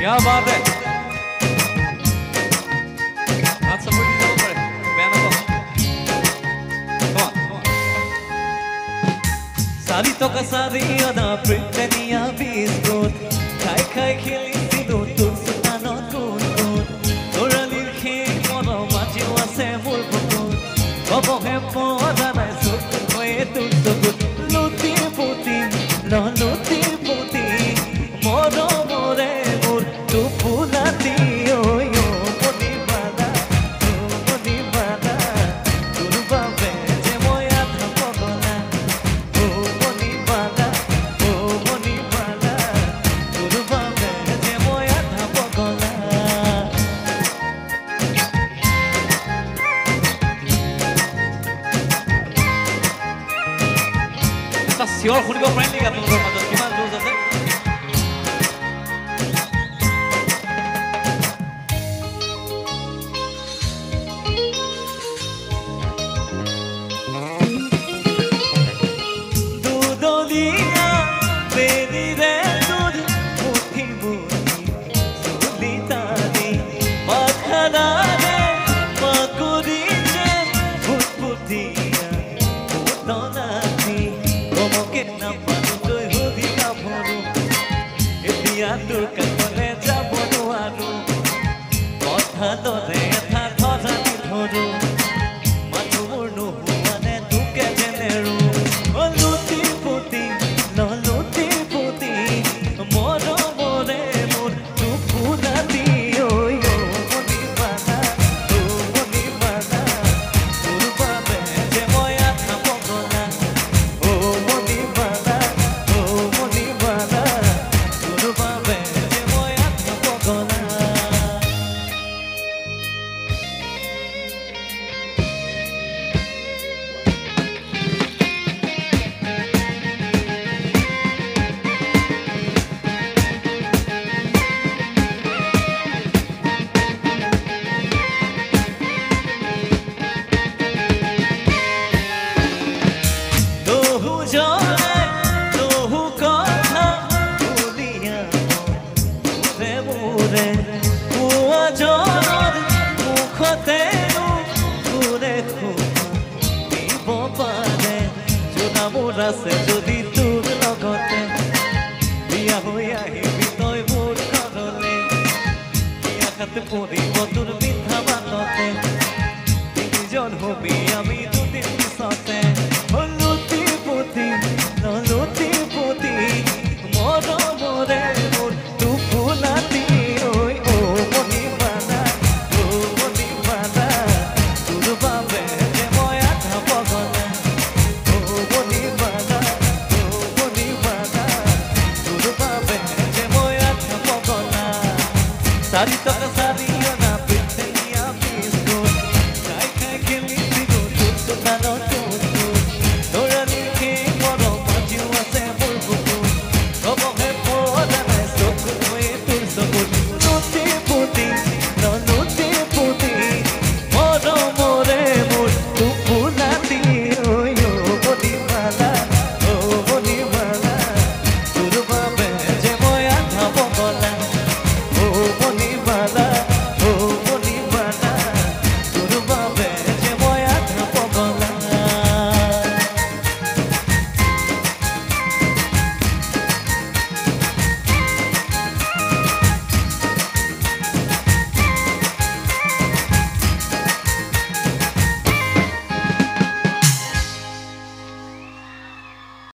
क्या बात है हाथ सपोर्ट दी जाओ पड़े बयान को सारी तो का सारी अदा प्रिंटनिया बिस्कुट खाई खाई खेली सिदो तुम सुतानो कुन कुन तोरालिर खेल मनो माजिओ आसे मोर बुकुट बबहे पदा नाई सुख होए तुम सुकुट लुति पुति लुति पुति मरो मोरे मोर तू पुलाती ओ यो मोनी बाला तुरु बाबे जे मोया थपगला ओ मोनी बाला तुरु बाबे जे मोया थपगला esta চিঞৰ শুনিব পাৰিম নেকি আপোনালোকৰ মাজত কিমান জোৰ আছে দুদলিয়া বেৰিৰে দুধ মুঠি মুঠি সুলিতানি মাখানাৰে মাকুৰিছে ফুটফুটিয়া ফুটনাতি কমকে না পানো তই হদি কাভৰু এতিয়া তোৰ